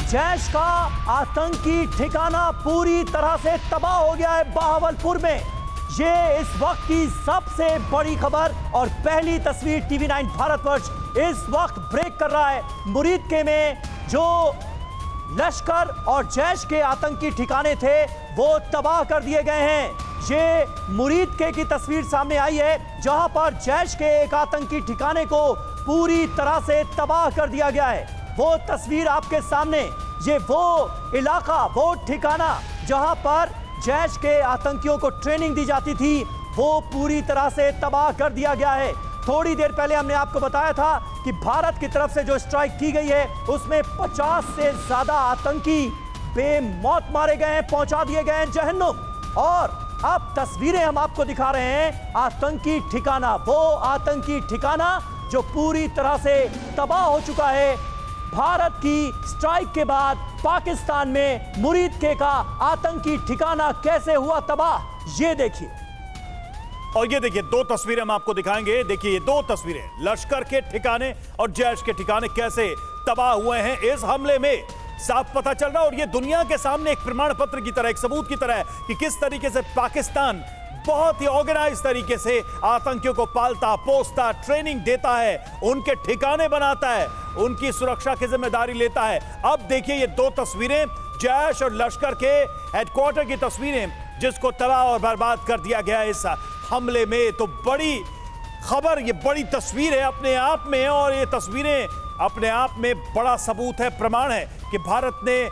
जैश का आतंकी ठिकाना पूरी तरह से तबाह हो गया है बहावलपुर में। ये इस वक्त की सबसे बड़ी खबर और पहली तस्वीर टीवी 9 भारतवर्ष इस वक्त ब्रेक कर रहा है। मुरीदके में जो लश्कर और जैश के आतंकी ठिकाने थे वो तबाह कर दिए गए हैं। ये मुरीदके की तस्वीर सामने आई है जहां पर जैश के एक आतंकी ठिकाने को पूरी तरह से तबाह कर दिया गया है। वो तस्वीर आपके सामने, ये वो इलाका, वो ठिकाना जहां पर जैश के आतंकियों को ट्रेनिंग दी जाती थी, वो पूरी तरह से तबाह कर दिया गया है। थोड़ी देर पहले हमने आपको बताया था कि भारत की तरफ से जो स्ट्राइक की गई है उसमें 50 से ज्यादा आतंकी बेमौत मारे गए हैं, पहुंचा दिए गए हैं जहन्नुम। और अब तस्वीरें हम आपको दिखा रहे हैं आतंकी ठिकाना, वो आतंकी ठिकाना जो पूरी तरह से तबाह हो चुका है। भारत की स्ट्राइक के बाद पाकिस्तान में मुरीदके का आतंकी ठिकाना कैसे हुआ तबाह, ये देखिए। और ये देखिए दो तस्वीरें हम आपको दिखाएंगे। देखिए ये दो तस्वीरें लश्कर के ठिकाने और जैश के ठिकाने कैसे तबाह हुए हैं इस हमले में साफ पता चल रहा है। और ये दुनिया के सामने एक प्रमाण पत्र की तरह, एक सबूत की तरह है कि किस तरीके से पाकिस्तान बहुत ही ऑर्गेनाइज तरीके से आतंकियों को पालता पोसता, ट्रेनिंग देता है, उनके ठिकाने बनाता है, उनकी सुरक्षा की जिम्मेदारी लेता है। अब देखिए ये दो तस्वीरें जैश और लश्कर के हेडक्वार्टर की तस्वीरें जिसको तबाह और बर्बाद कर दिया गया इस हमले में। तो बड़ी खबर, ये बड़ी तस्वीर है अपने आप में, और ये तस्वीरें अपने आप में बड़ा सबूत है, प्रमाण है कि भारत ने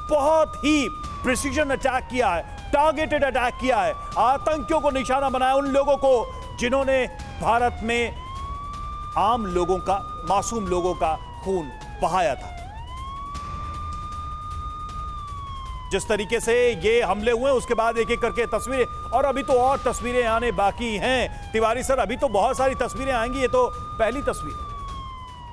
बहुत ही प्रिसीजन अटैक किया है, टारगेटेड अटैक किया है, आतंकियों को निशाना बनाया, उन लोगों को जिन्होंने भारत में आम लोगों का, मासूम लोगों का खून बहाया था। जिस तरीके से ये हमले हुए उसके बाद एक एक करके तस्वीरें, और अभी तो और तस्वीरें आने बाकी हैं तिवारी सर, अभी तो बहुत सारी तस्वीरें आएंगी, ये तो पहली तस्वीर।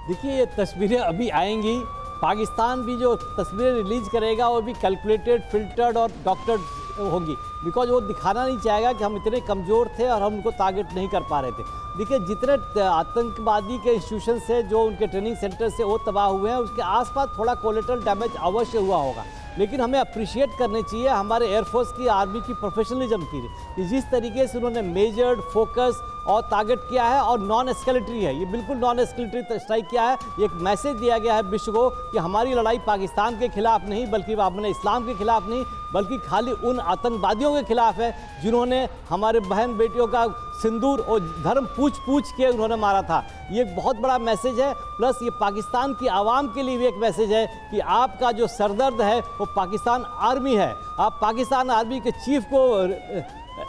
देखिए ये तस्वीरें अभी आएंगी, पाकिस्तान भी जो तस्वीरें रिलीज करेगा वो भी कैलकुलेटेड, फिल्टर्ड और डॉक्टर्ड होगी, बिकॉज वो दिखाना नहीं चाहेगा कि हम इतने कमज़ोर थे और हम उनको टारगेट नहीं कर पा रहे थे। देखिए जितने आतंकवादी के इंस्टीट्यूशन से, जो उनके ट्रेनिंग सेंटर से वो तबाह हुए हैं, उसके आसपास थोड़ा कोलेटरल डैमेज अवश्य हुआ होगा, लेकिन हमें अप्रिशिएट करनी चाहिए हमारे एयरफोर्स की, आर्मी की प्रोफेशनलिज्म की, कि जिस तरीके से उन्होंने मेजर्ड, फोकस और टारगेट किया है, और नॉन एस्केलेटरी है, ये बिल्कुल नॉन एस्केलेटरी स्ट्राइक किया है। एक मैसेज दिया गया है विश्व को कि हमारी लड़ाई पाकिस्तान के खिलाफ नहीं, बल्कि हमने इस्लाम के खिलाफ नहीं, बल्कि खाली उन आतंकवादियों के खिलाफ है जिन्होंने हमारे बहन बेटियों का सिंदूर और धर्म पूछ के उन्होंने मारा था। ये एक बहुत बड़ा मैसेज है। प्लस ये पाकिस्तान की आवाम के लिए भी एक मैसेज है कि आपका जो सरदर्द है वो पाकिस्तान आर्मी है। आप पाकिस्तान आर्मी के चीफ को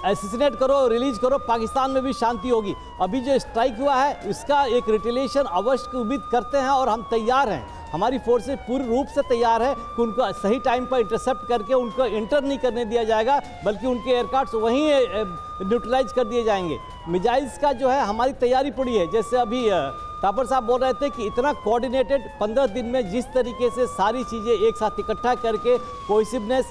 एसिसिनेट करो, रिलीज करो, पाकिस्तान में भी शांति होगी। अभी जो स्ट्राइक हुआ है इसका एक रिटेलिएशन अवश्य उम्मीद करते हैं, और हम तैयार हैं, हमारी फोर्सेज पूर्ण रूप से तैयार है कि उनको सही टाइम पर इंटरसेप्ट करके उनको एंटर नहीं करने दिया जाएगा, बल्कि उनके एयरक्राफ्ट वहीं न्यूट्रलाइज कर दिए जाएंगे। मिसाइल्स का जो है हमारी तैयारी पड़ी है। जैसे अभी तापर साहब बोल रहे थे कि इतना कोऑर्डिनेटेड 15 दिन में जिस तरीके से सारी चीज़ें एक साथ इकट्ठा करके कोहेसिवनेस,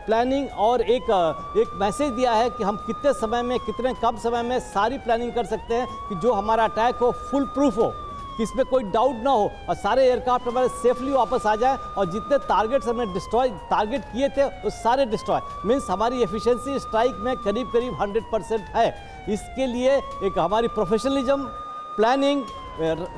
प्लानिंग और एक मैसेज दिया है कि हम कितने समय में, कितने कम समय में सारी प्लानिंग कर सकते हैं कि जो हमारा अटैक हो फुल प्रूफ हो, कि इसमें कोई डाउट ना हो, और सारे एयरक्राफ्ट हमारे सेफली वापस आ जाए, और जितने टारगेट्स हमने टारगेट किए थे वो सारे डिस्ट्रॉय। मीन्स हमारी एफिशिएंसी स्ट्राइक में करीब 100% है। इसके लिए एक हमारी professionalism, planning,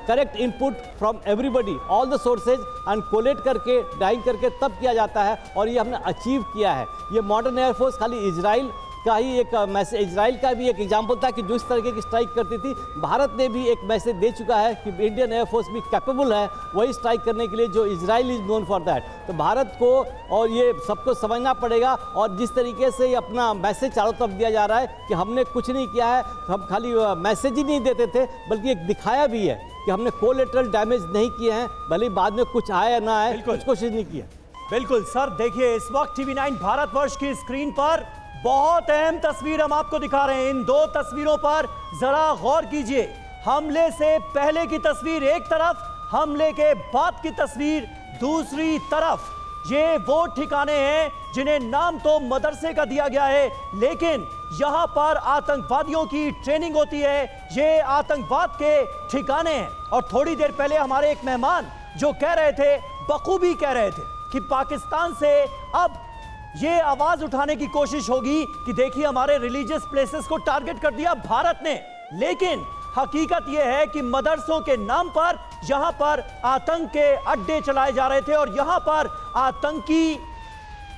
correct input from everybody, all the sources, and collate करके, डाइंग करके तब किया जाता है, और ये हमने अचीव किया है। ये मॉडर्न एयरफोर्स खाली इजराइल का ही एक मैसेज, इजराइल का भी एक एग्जाम्पल था कि जो इस तरीके की स्ट्राइक करती थी, भारत ने भी एक मैसेज दे चुका है कि इंडियन एयरफोर्स भी कैपेबल है वही स्ट्राइक करने के लिए जो Israel is known for that. तो भारत को और ये सबको समझना पड़ेगा, और जिस तरीके से ये अपना मैसेज चारों तरफ दिया जा रहा है कि हमने कुछ नहीं किया है, हम खाली मैसेज ही नहीं देते थे, बल्कि एक दिखाया भी है कि हमने कोलेटरल डैमेज नहीं किए हैं, भले बाद में कुछ आए या ना आए, कुछ कोशिश नहीं की है। बिल्कुल सर, देखिए इस वक्त टीवी 9 भारतवर्ष की स्क्रीन पर बहुत अहम तस्वीर हम आपको दिखा रहे हैं। इन दो तस्वीरों पर जरा गौर कीजिए। हमले से पहले की तस्वीर एक तरफ, हमले के बाद की तस्वीर दूसरी तरफ। ये वो ठिकाने हैं जिन्हें नाम तो मदरसे का दिया गया है, लेकिन यहां पर आतंकवादियों की ट्रेनिंग होती है। ये आतंकवाद के ठिकाने हैं। और थोड़ी देर पहले हमारे एक मेहमान जो कह रहे थे, बखूबी कह रहे थे कि पाकिस्तान से अब ये आवाज उठाने की कोशिश होगी कि देखिए हमारे रिलीजियस प्लेसेस को टारगेट कर दिया भारत ने। लेकिन हकीकत यह है कि मदरसों के नाम पर यहां पर आतंक के अड्डे चलाए जा रहे थे और यहां पर आतंकी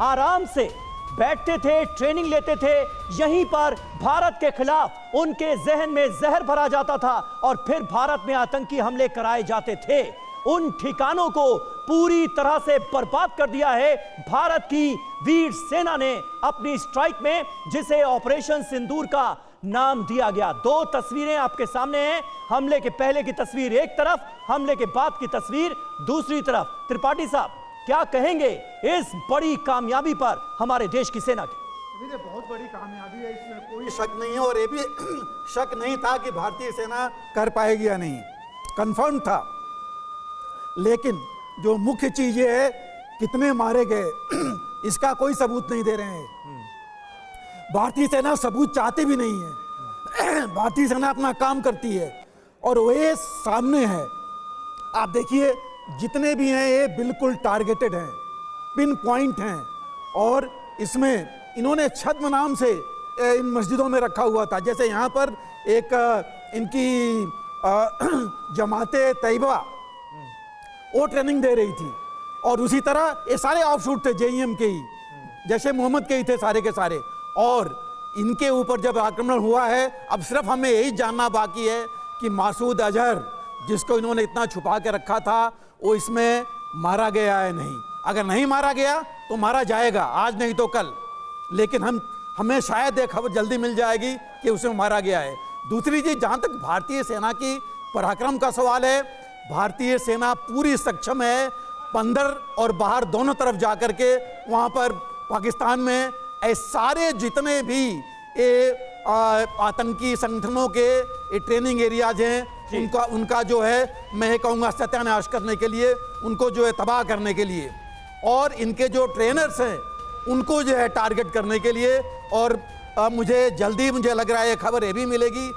आराम से बैठते थे, ट्रेनिंग लेते थे। यहीं पर भारत के खिलाफ उनके जहन में जहर भरा जाता था और फिर भारत में आतंकी हमले कराए जाते थे। उन ठिकानों को पूरी तरह से बर्बाद कर दिया है भारत की वीर सेना ने अपनी स्ट्राइक में, जिसे ऑपरेशन सिंदूर का नाम दिया गया। दो तस्वीरें आपके सामने हैं, हमले के पहले की तस्वीर एक तरफ, हमले के बाद की तस्वीर दूसरी तरफ। त्रिपाठी साहब, क्या कहेंगे इस बड़ी कामयाबी पर हमारे देश की सेना की? देखिए, बहुत बड़ी कामयाबी है, इसमें कोई शक नहीं है। और ये भी शक नहीं था कि भारतीय सेना कर पाएगी या नहीं, कंफर्म था। लेकिन जो मुख्य चीज ये है, कितने मारे गए इसका कोई सबूत नहीं दे रहे हैं। भारतीय सेना सबूत चाहती भी नहीं है। भारतीय सेना अपना काम करती है और वे सामने है। आप देखिए, जितने भी हैं ये बिल्कुल टारगेटेड हैं, पिन पॉइंट हैं। और इसमें इन्होंने छद्म नाम से इन मस्जिदों में रखा हुआ था। जैसे यहाँ पर एक इनकी जमाते तैयबा वो ट्रेनिंग दे रही थी, और उसी तरह ये सारे ऑफशूट थे जेईएम के ही, जैसे मोहम्मद के ही थे सारे के सारे। और इनके ऊपर जब आक्रमण हुआ है, अब सिर्फ हमें यही जानना बाकी है कि मासूद अजहर, जिसको इन्होंने इतना छुपा के रखा था, वो इसमें मारा गया है नहीं। अगर नहीं मारा गया तो मारा जाएगा, आज नहीं तो कल। लेकिन हमें शायद एक खबर जल्दी मिल जाएगी कि उसे मारा गया है। दूसरी चीज, जहां तक भारतीय सेना की पराक्रम का सवाल है, भारतीय सेना पूरी सक्षम है अंदर और बाहर दोनों तरफ जाकर के वहां पर पाकिस्तान में सारे जितने भी आतंकी संगठनों के ट्रेनिंग एरियाज हैं, उनका जो है, मैं कहूँगा सत्यानाश करने के लिए, उनको जो है तबाह करने के लिए, और इनके जो ट्रेनर्स हैं उनको जो है टारगेट करने के लिए। और मुझे लग रहा है खबर ये भी मिलेगी